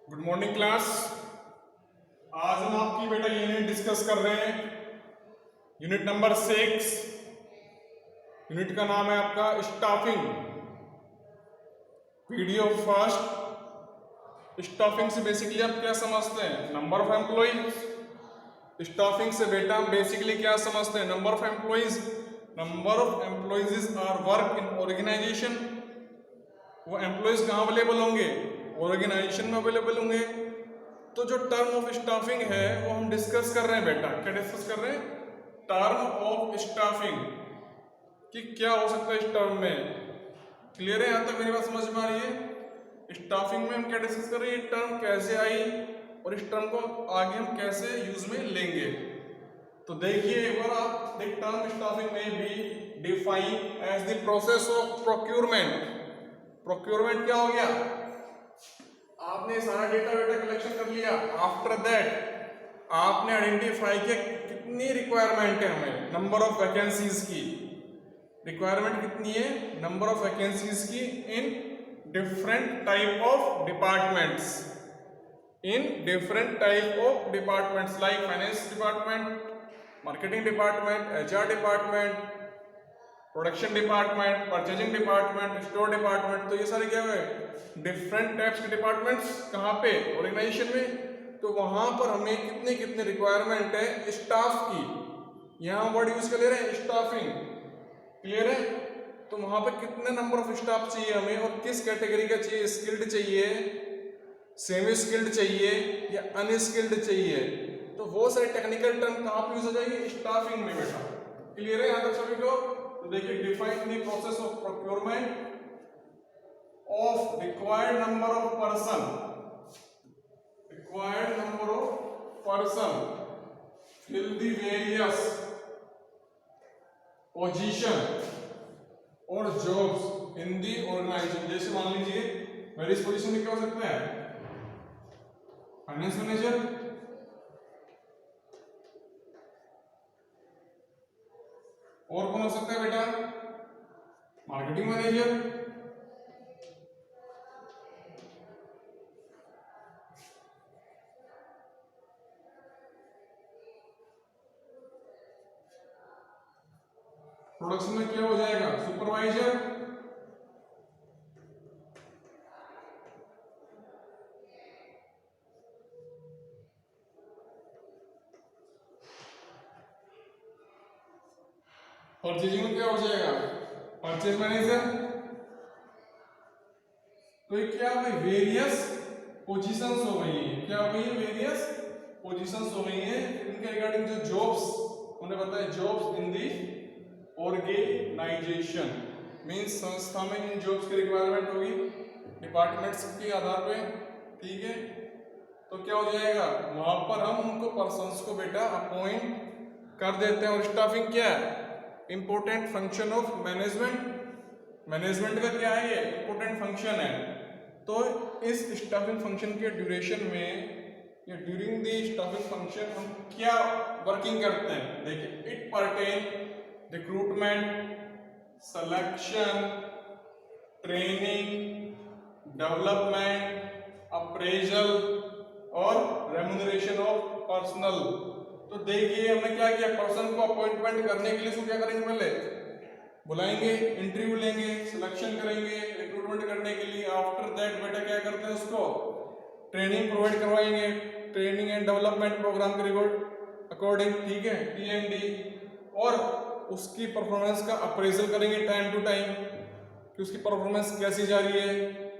Good morning class. आज हम आपकी बेटा यूनिट डिस्कस कर रहे हैं, यूनिट नंबर 6। यूनिट का नाम है आपका स्टाफिंग। Video first. स्टाफिंग से बेसिकली आप क्या समझते हैं? Number of employees. स्टाफिंग से बेटा हम बेसिकली क्या समझते हैं? Number of employees. Number of employees are work in organisation. वो एम्प्लॉइज कहाँ अवेलेबल होंगे? ऑर्गेनाइजेशन में अवेलेबल होंगे। तो जो टर्म ऑफ स्टाफिंग है वो हम डिस्कस कर रहे हैं बेटा। क्या डिस्कस कर रहे हैं? टर्म ऑफ स्टाफिंग कि क्या हो सकता है इस टर्म में। क्लियर है? यहां तक मेरी बात समझ में आ रही है? स्टाफिंग में हम क्या डिस्कस कर रहे हैं, ये टर्म कैसे आई और इस टर्म को आगे हम कैसे यूज में लेंगे। तो देखिए एक बार आप, the term staffing may be define as the process of procurement. Procurement क्या हो गया? आपने सारा डेटा कलेक्शन कर लिया। आफ्टर दैट आपने आइडेंटिफाई किया कितनी रिक्वायरमेंट है हमें, नंबर ऑफ वैकेंसीज की। रिक्वायरमेंट कितनी है? नंबर ऑफ वैकेंसीज की in different type of departments. In different type of departments like finance department, marketing department, HR department, production department, purchasing department, store department. तो ये सारे क्या हुए? डिफरेंट टाइप्स के डिपार्टमेंट्स। कहाँ पे? ऑर्गेनाइजेशन में। तो वहां पर हमें कितने कितने रिक्वायरमेंट है स्टाफ की। यहां वर्ड यूज कर ले रहे हैं स्टाफिंग। क्लियर है? तो वहां पे कितने नंबर ऑफ स्टाफ चाहिए हमें और किस कैटेगरी का चाहिए? स्किल्ड चाहिए, सेमी स्किल्ड चाहिए या अनस्किल्ड चाहिए। तो वो सारे टेक्निकल टर्म कहाँ पे यूज हो जाएगी? स्टाफिंग में बेटा। क्लियर है यहां तक सभी को? तो देखिए, define the process of procurement of required number of person fill the various position और jobs in the organization। जैसे मान लीजिए वेरियस पोजीशन में क्या हो सकता है? फाइनेंस मैनेजर, और कौन हो सकता है बेटा? मार्केटिंग मैनेजर, प्रोडक्शन में क्या हो जाएगा? सुपरवाइजर, परचेजिंग में क्या हो जाएगा? Purchase manager. तो ये क्या हो गई? वेरियस पोजीशंस हो गई है। क्या हो गई है? वेरियस पोजीशंस हो गई है। इनके रिगार्डिंग जो जॉब्स उन्हें बताया, jobs in the organisation means संस्था में इन जॉब्स की रिक्वायरमेंट होगी डिपार्टमेंट्स के आधार पे। ठीक है? तो क्या हो जाएगा? वहां पर हम उनको पर्सन्स को बेटा अपॉइंट कर देते हैं। और स्टाफिंग क्या है? Important function of management. Management का क्या है? ये इंपॉर्टेंट फंक्शन है। तो इस स्टाफिंग फंक्शन के ड्यूरेशन में या ड्यूरिंग द स्टाफिंग फंक्शन हम क्या वर्किंग करते हैं? देखिए, it परटेन recruitment, selection, training, development, appraisal और रेम्यूनरेशन ऑफ पर्सनल। तो देखिए हमने क्या किया, पर्सन को अपॉइंटमेंट करने के लिए इसको क्या करेंगे? पहले बुलाएंगे, इंटरव्यू लेंगे, सिलेक्शन करेंगे रिक्रूटमेंट करने के लिए। आफ्टर दैट बेटा क्या करते हैं? उसको ट्रेनिंग प्रोवाइड करवाएंगे, ट्रेनिंग एंड डेवलपमेंट प्रोग्राम के रिकॉर्ड अकॉर्डिंग। ठीक है? TND। और उसकी परफॉर्मेंस का अप्रेजल करेंगे टाइम टू टाइम कि उसकी परफॉर्मेंस कैसी जा रही है,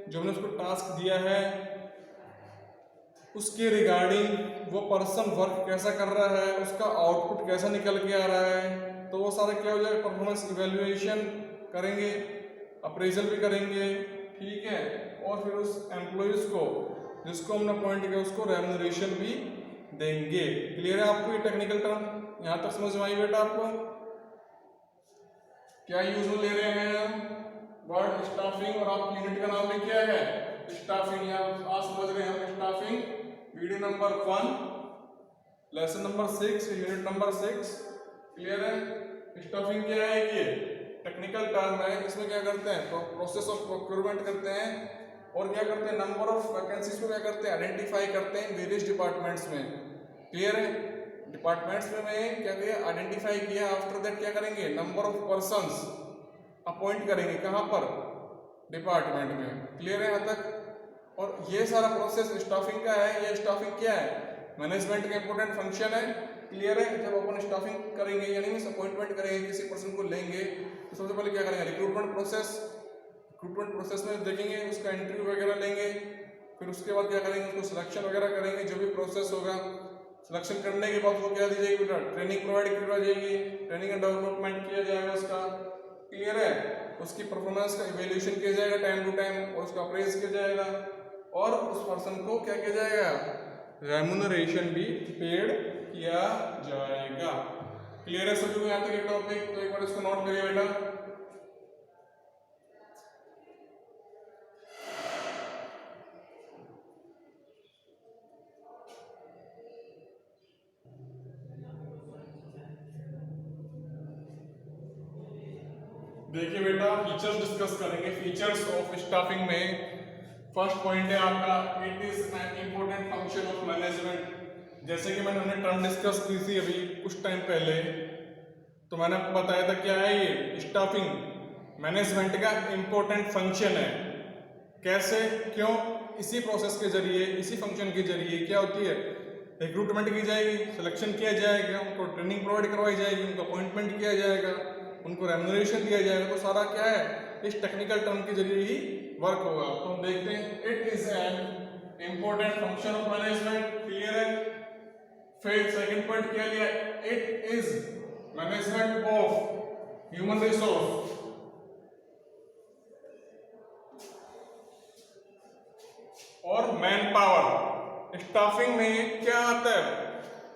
जो हमने उसको टास्क दिया है उसके रिगार्डिंग वो पर्सन वर्क कैसा कर रहा है, उसका आउटपुट कैसा निकल के आ रहा है। तो वो सारा क्या हो जाएगा? परफॉर्मेंस इवेल्युएशन करेंगे, अप्रेजल भी करेंगे। ठीक है? और फिर उस एम्प्लॉइज को जिसको हमने अपॉइंट किया उसको रेम्यूनरेशन भी देंगे। क्लियर है आपको ये टेक्निकल टर्म? यहां तक समझ में आई बेटा आपको? क्या यूज में ले रहे हैं हम? Word staffing. और आपकी यूनिट का नाम भी क्या है? स्टाफिंग। आप समझ रहे हैं हम staffing. Video number 1, lesson number 6, unit number 6। Clear है? स्टाफिंग क्या है? ये टेक्निकल टर्म है। इसमें क्या करते हैं? प्रोसेस ऑफ प्रोक्योरमेंट करते हैं और क्या करते हैं, नंबर ऑफ वैकेंसीज को क्या करते हैं, आइडेंटिफाई करते हैं वेरियस डिपार्टमेंट्स में। क्लियर है, डिपार्टमेंट्स में क्या किया, आइडेंटिफाई किया। आफ्टर दैट क्या करेंगे, नंबर ऑफ पर्संस अपॉइंट करेंगे, कहाँ पर, डिपार्टमेंट में। क्लियर है यहाँ तक। और ये सारा प्रोसेस स्टाफिंग का है। ये स्टाफिंग क्या है, मैनेजमेंट का इंपॉर्टेंट फंक्शन है। क्लियर है, जब अपन स्टाफिंग करेंगे यानी मींस अपॉइंटमेंट करेंगे, किसी पर्सन को लेंगे, तो सबसे पहले क्या करेंगे, रिक्रूटमेंट प्रोसेस। रिक्रूटमेंट प्रोसेस में देखेंगे, उसका इंटरव्यू वगैरह लेंगे, फिर उसके बाद क्या करेंगे, उसको सिलेक्शन वगैरह करेंगे, जो भी प्रोसेस होगा। सिलेक्शन करने के बाद वो क्या दी जाएगी, बेटा ट्रेनिंग प्रोवाइड करवाई जाएगी, ट्रेनिंग एंड डेवलपमेंट किया जाएगा उसका। क्लियर है, उसकी परफॉर्मेंस का इवेल्यूशन किया जाएगा टाइम टू टाइम, और उसका अप्रेज किया जाएगा, और उस पर्सन को क्या किया जाएगा, रेम्यूनरेशन भी पेड किया जाएगा। क्लियर है सभी को यहाँ तक ये टॉपिक, तो एक बार इसको नोट करिए बेटा। देखिए बेटा, फीचर्स डिस्कस करेंगे। फीचर्स ऑफ स्टाफिंग में फर्स्ट पॉइंट है आपका, it is an important function of management. जैसे कि हमने टर्म डिस्कस की थी अभी कुछ टाइम पहले, तो मैंने आपको बताया था क्या है ये, स्टाफिंग मैनेजमेंट का इंपॉर्टेंट फंक्शन है। कैसे, क्यों, इसी प्रोसेस के जरिए, इसी फंक्शन के जरिए क्या होती है, रिक्रूटमेंट की जाएगी, सिलेक्शन किया जाएगा, उनको ट्रेनिंग प्रोवाइड करवाई जाएगी, उनको अपॉइंटमेंट किया जाएगा, उनको रेम्यूनरेशन दिया जाएगा। तो सारा क्या है, इस टेक्निकल टर्म के जरिए ही वर्क होगा। तो हम देखते हैं, it is an important function of management. Clear है। फिर सेकंड पॉइंट क्या लिया, it is management of human resource. और मैन पावर। स्टाफिंग में क्या आता है,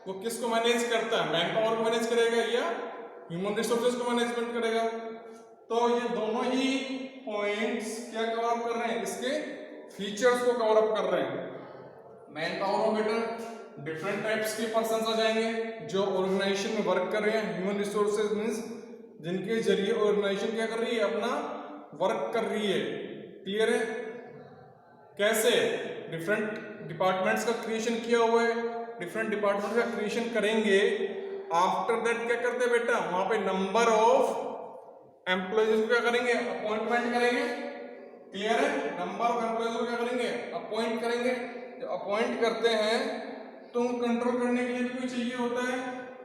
वो किसको मैनेज करता है, मैन पावर को मैनेज करेगा या ह्यूमन रिसोर्सेज को मैनेजमेंट करेगा। तो ये दोनों ही पॉइंट्स क्या कवर अप कर रहे हैं, इसके फीचर्स को कवर अप कर रहे हैं। मैन पावर में बेटा डिफरेंट टाइप्स के पर्सन आ जाएंगे जो ऑर्गेनाइजेशन में वर्क कर रहे हैं। ह्यूमन रिसोर्सेज मींस जिनके जरिए ऑर्गेनाइजेशन क्या कर रही है, अपना वर्क कर रही है। क्लियर है। कैसे, डिफरेंट डिपार्टमेंट्स का क्रिएशन किया हुआ है, डिफरेंट डिपार्टमेंट का क्रिएशन करेंगे। आफ्टर दैट क्या करते हैं बेटा, वहां पे नंबर ऑफ एम्प्लॉयज को क्या करेंगे, अपॉइंटमेंट करेंगे। क्लियर है, नंबर ऑफ एम्प्लॉयज को क्या करेंगे, अपॉइंट करेंगे। जब अपॉइंट करते हैं तो कंट्रोल करने के लिए भी कोई चाहिए होता है,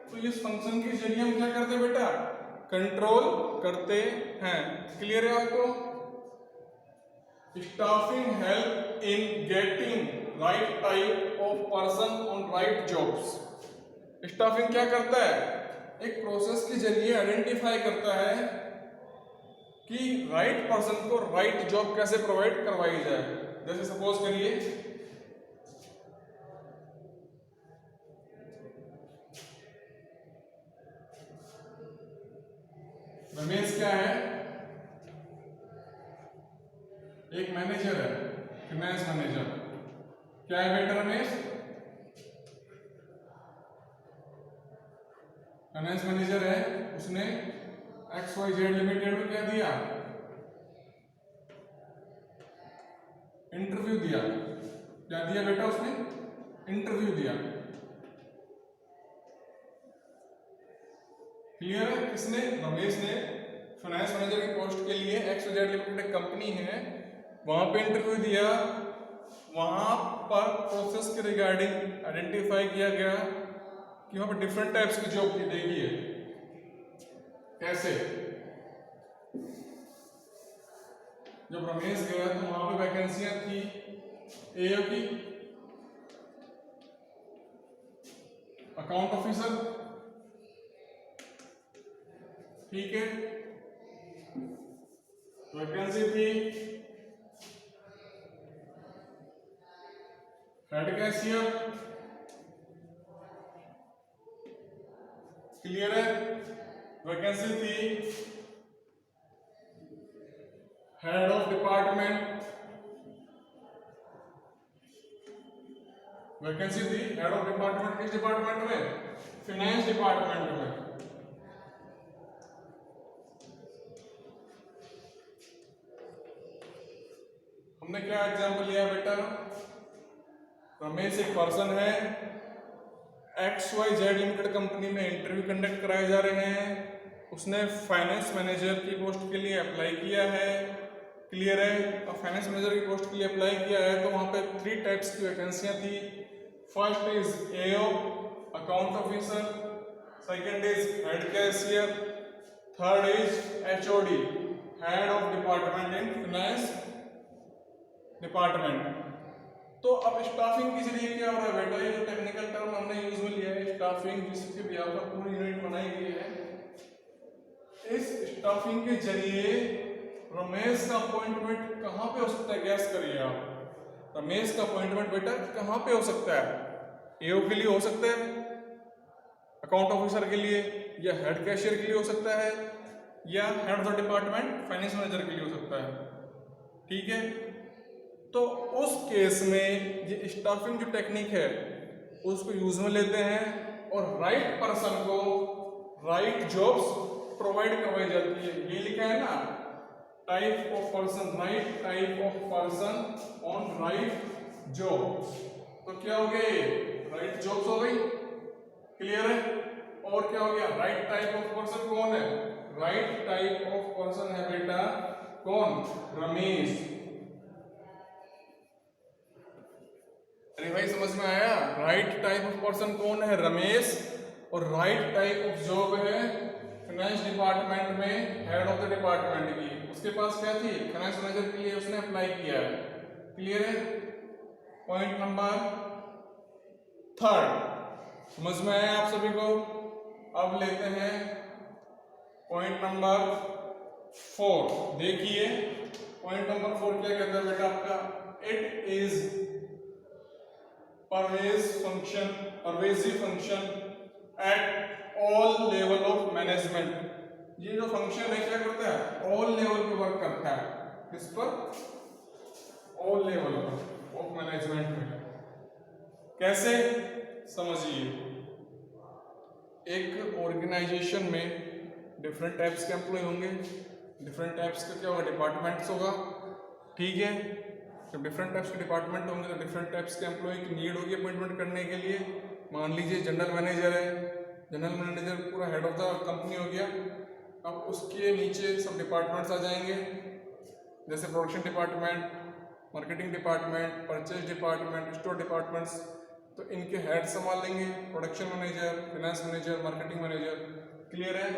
तो इस फंक्शन के जरिए हम क्या करते हैं बेटा, कंट्रोल करते हैं। क्लियर है आपको। Staffing help in getting right type of person on right jobs. Staffing क्या करता है, एक प्रोसेस के जरिए आइडेंटिफाई करता है कि राइट पर्सन को राइट जॉब कैसे प्रोवाइड करवाई जाए। जैसे सपोज करिए रमेश क्या है, एक मैनेजर है, फाइनेंस मैनेजर। क्या है बेटा रमेश, फाइनेंस मैनेजर है। उसने XYZ लिमिटेड में क्या दिया, इंटरव्यू दिया। क्या दिया बेटा उसने, इंटरव्यू दिया। क्लियर है। किसने, रमेश ने फाइनेंस मैनेजर की पोस्ट के लिए XYZ लिमिटेड एक कंपनी है, वहां पे इंटरव्यू दिया। वहां पर प्रोसेस के रिगार्डिंग आइडेंटिफाई किया गया कि वहां पर डिफरेंट टाइप्स की जॉब की देगी है। कैसे, जब रमेश गया तो वहां पे वैकेंसियां थी एओ की, अकाउंट ऑफिसर, ठीक है, वैकेंसी थी हेड कैशियर। क्लियर है, वैकेंसी थी हेड ऑफ डिपार्टमेंट, वैकेंसी थी हेड ऑफ डिपार्टमेंट। किस डिपार्टमेंट में, फाइनेंस डिपार्टमेंट में। हमने क्या एग्जाम्पल लिया बेटा, रमेश एक पर्सन है, XYZ लिमिटेड कंपनी में इंटरव्यू कंडक्ट कराए जा रहे हैं, उसने फाइनेंस मैनेजर की पोस्ट के लिए अप्लाई किया है, क्लियर है। अब फाइनेंस मैनेजर की पोस्ट के लिए अप्लाई किया है तो वहाँ पे 3 टाइप्स की वैकेंसियाँ थी। First is AO account officer, second is head cashier, third is HOD head of department in finance department. तो अब स्टाफिंग के जरिए क्या हो रहा है बेटा, ये जो टेक्निकल टर्म हमने यूज में लिया है स्टाफिंग, जिसके भी पर पूरी यूनिट बनाई गई है, इस स्टाफिंग के जरिए रमेश का अपॉइंटमेंट कहाँ पे हो सकता है, गैस करिए आप। रमेश का अपॉइंटमेंट बेटा कहाँ पे हो सकता है, AO के लिए हो सकता है, अकाउंट ऑफिसर के लिए, या हेड कैशियर के लिए हो सकता है, या head of the department finance manager के लिए हो सकता है, ठीक है। तो उस केस में ये स्टाफिंग जो टेक्निक है उसको यूज में लेते हैं और राइट पर्सन को राइट जॉब्स प्रोवाइड करवाई जाती है। ये लिखा है ना, type of person, right type of person on right job. तो क्या हो गया, राइट जॉब्स हो गई, क्लियर है। और क्या हो गया, राइट टाइप ऑफ पर्सन कौन है, राइट टाइप ऑफ पर्सन है बेटा कौन, रमेश। अरे भाई समझ में आया, राइट टाइप ऑफ पर्सन कौन है, रमेश, और राइट टाइप ऑफ जॉब है फाइनेंस डिपार्टमेंट में हेड ऑफ द डिपार्टमेंट की। उसके पास क्या थी, फाइनेंस मैनेजर के लिए उसने अप्लाई किया है, क्लियर है। पॉइंट नंबर 3 समझ में आया आप सभी को। अब लेते हैं पॉइंट नंबर 4, देखिए पॉइंट नंबर 4 क्या कहता है बेटा आपका, it is pervasive function at all level of management। ये जो फंक्शन है क्या करता है, ऑल लेवल पे वर्क करता है, किस पर, ऑल लेवल ऑफ मैनेजमेंट में। कैसे, समझिए, एक ऑर्गेनाइजेशन में डिफरेंट टाइप्स के एम्प्लॉय होंगे, डिफरेंट टाइप्स का क्या होगा, डिपार्टमेंट्स होगा, ठीक है। जब डिफरेंट टाइप्स के डिपार्टमेंट होंगे तो डिफरेंट टाइप्स के एम्प्लॉय की नीड होगी अपॉइंटमेंट करने के लिए। मान लीजिए जनरल मैनेजर है, जनरल मैनेजर पूरा हेड ऑफ द कंपनी हो गया, अब उसके नीचे सब डिपार्टमेंट्स आ जाएंगे, जैसे production department, marketing department, purchase department, store departments. तो इनके हेड संभाल लेंगे, production manager, finance manager, marketing manager, clear है।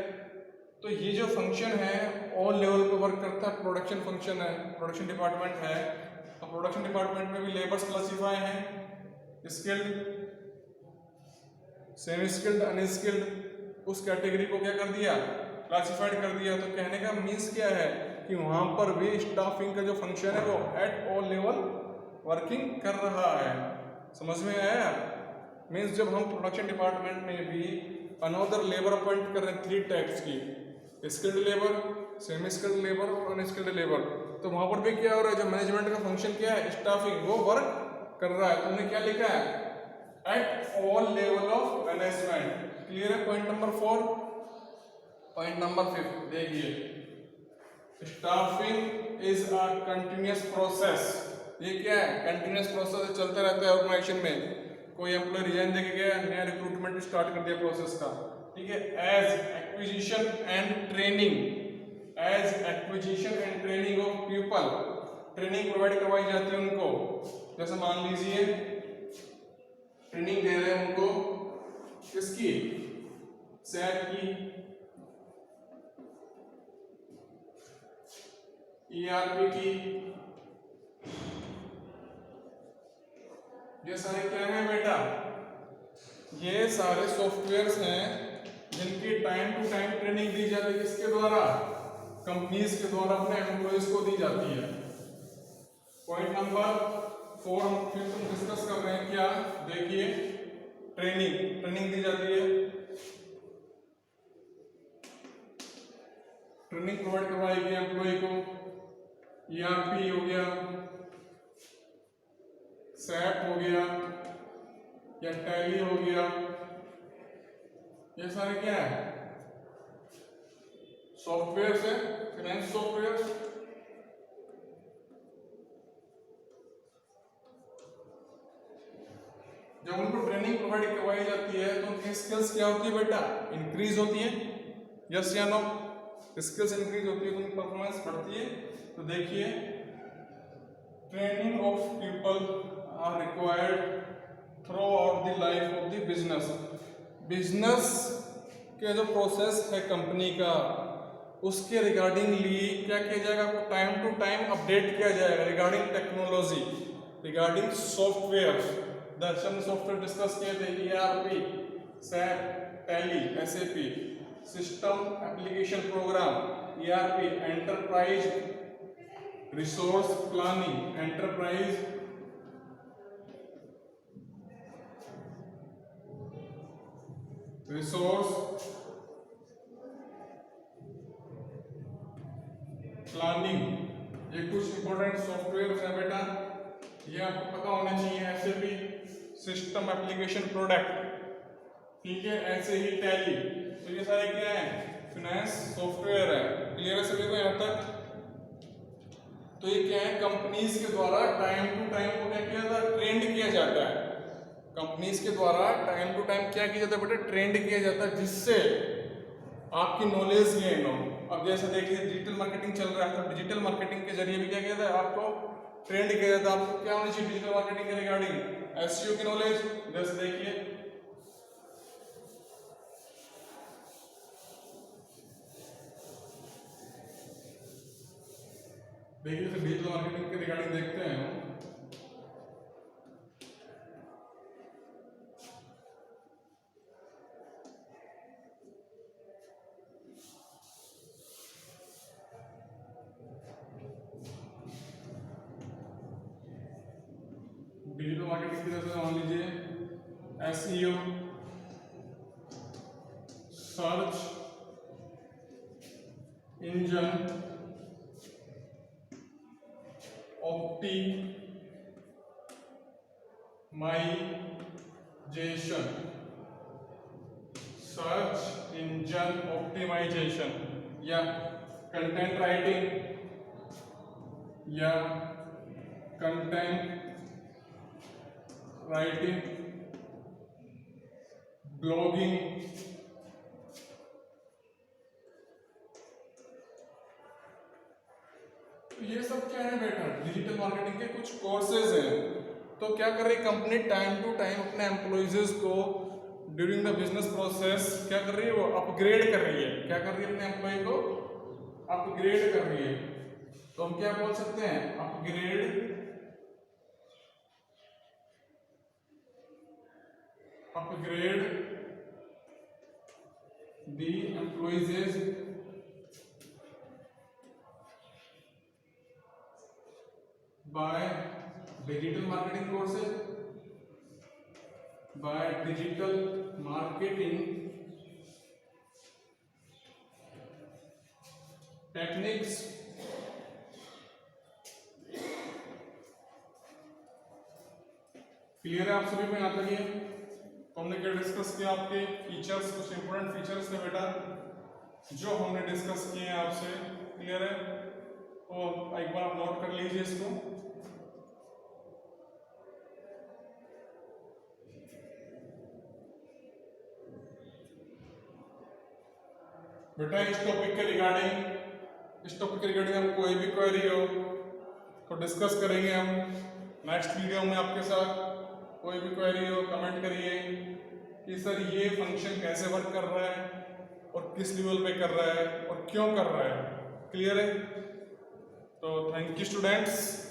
तो ये जो फंक्शन है ऑल लेवल पे वर्क करता है, प्रोडक्शन फंक्शन है, प्रोडक्शन डिपार्टमेंट है। तो प्रोडक्शन डिपार्टमेंट में भी लेबर्स क्लासिफाई हैं, स्किल्ड, सेमी स्किल्ड, अनस्किल्ड। उस कैटेगरी को क्या कर दिया, क्लासिफाइड कर दिया। तो कहने का मीन्स क्या है कि वहां पर भी स्टाफिंग का जो फंक्शन है वो एट ऑल लेवल वर्किंग कर रहा है, समझ में आया। मीन्स जब हम प्रोडक्शन डिपार्टमेंट में भी अनदर लेबर अपॉइंट कर रहे हैं 3 टाइप्स की, skilled labour, semi skilled labour और अनस्किल्ड लेबर, तो वहां पर भी क्या हो रहा है, जो मैनेजमेंट का फंक्शन क्या है, स्टाफिंग, वो वर्क कर रहा है। तुमने क्या लिखा है, at all level of management, clear है। Point number 4। पॉइंट नंबर 5 देखिए, staffing is a continuous process. ये क्या है, कंटिन्यूअस प्रोसेस चलता रहता है ऑर्गेनाइजेशन में। कोई एम्प्लॉय रिजाइन देके गया, नया रिक्रूटमेंट स्टार्ट कर दिया प्रोसेस का, ठीक है। As acquisition and training, as acquisition and training of people, training provide करवाई जाती है उनको। जैसे मान लीजिए ट्रेनिंग दे रहे हैं उनको, किसकी, सैप की, ERP की। ये सारे क्या है बेटा, ये सारे सॉफ्टवेयर्स हैं जिनकी टाइम टू टाइम ट्रेनिंग दी जाती है, किसके द्वारा, कंपनीज के द्वारा अपने एम्प्लॉयज को दी जाती है। पॉइंट नंबर 4 हम फिर तुम डिस्कस कर रहे हैं, क्या, देखिए, ट्रेनिंग दी जाती है, ट्रेनिंग प्रोवाइड करवाएगी एम्प्लॉय को। ERP हो गया, सैप हो गया, या टैली हो गया, ये सारे क्या है, सॉफ्टवेयर है, फाइनेंस सॉफ्टवेयर। जब उनको ट्रेनिंग प्रोवाइड करवाई जाती है तो उनकी स्किल्स क्या होती है बेटा, इंक्रीज होती है, यस या नो, स्किल्स इंक्रीज होती है तो उनकी परफॉर्मेंस बढ़ती है। तो देखिए training of people are required throughout the life of the business. Business के जो प्रोसेस है कंपनी का उसके रिगार्डिंगली क्या किया जाएगा, आपको टाइम टू टाइम अपडेट किया जाएगा रिगार्डिंग टेक्नोलॉजी, रिगार्डिंग सॉफ्टवेयर। दर्शन सॉफ्टवेयर डिस्कस किए थे, ERP, SAP, tally, SAP, system application program, ERP, enterprise resource planning, enterprise resource planning, ये कुछ इंपॉर्टेंट सॉफ्टवेयर है बेटा, ये आपको पता होने चाहिए। SAP सिस्टम एप्लीकेशन प्रोडक्ट, ठीक है, ऐसे ही टैली, तो ये सारे क्या है, फाइनेंस सॉफ्टवेयर है। क्लियर है सभी को यहाँ तक? तो ये क्या है, कंपनीज के द्वारा टाइम टू टाइम को क्या किया जाता है, ट्रेंड किया जाता है। कंपनीज के द्वारा टाइम टू टाइम क्या किया जाता है बेटा, ट्रेंड किया जाता है, जिससे आपकी नॉलेज गेन हो। अब जैसे देखिए डिजिटल मार्केटिंग चल रहा है, तो डिजिटल मार्केटिंग के जरिए भी क्या किया जाता है, आपको ट्रेंड किया जाता है। आपको क्या होनी चाहिए डिजिटल मार्केटिंग के रिगार्डिंग, SEO की नॉलेज। जैसे देखिए डिजिटल मार्केटिंग के रिगार्डिंग देखते हैं हम। डिजिटल मार्केटिंग की जैसे मान लीजिए SEO, search engine optimisation, search engine optimisation, या कंटेंट राइटिंग, या कंटेंट राइटिंग, ब्लॉगिंग, तो ये सब क्या है बेटा, डिजिटल मार्केटिंग के कुछ कोर्सेज हैं। तो क्या कर रही है कंपनी, टाइम टू टाइम अपने एम्प्लॉइज को ड्यूरिंग द बिजनेस प्रोसेस क्या कर रही है, वो अपग्रेड कर रही है। क्या कर रही है, अपने एम्प्लॉय को अपग्रेड कर रही है। तो हम क्या बोल सकते हैं, upgrade the employees by digital marketing courses, by digital marketing techniques, clear है आप सभी को यहाँ तक? ये तो हमने क्या डिस्कस किया, आपके फीचर्स, कुछ इंपोर्टेंट फीचर्स थे बेटा जो हमने डिस्कस किए हैं आपसे। क्लियर है? तो एक बार आप नोट कर लीजिए इसको। बेटा इस टॉपिक के रिगार्डिंग हम कोई भी क्वेरी हो तो डिस्कस करेंगे हम नेक्स्ट वीडियो में आपके साथ। कोई भी क्वेरी हो कमेंट करिए कि सर ये फंक्शन कैसे वर्क कर रहा है और किस लेवल पे कर रहा है और क्यों कर रहा है। क्लियर है? तो थैंक यू स्टूडेंट्स।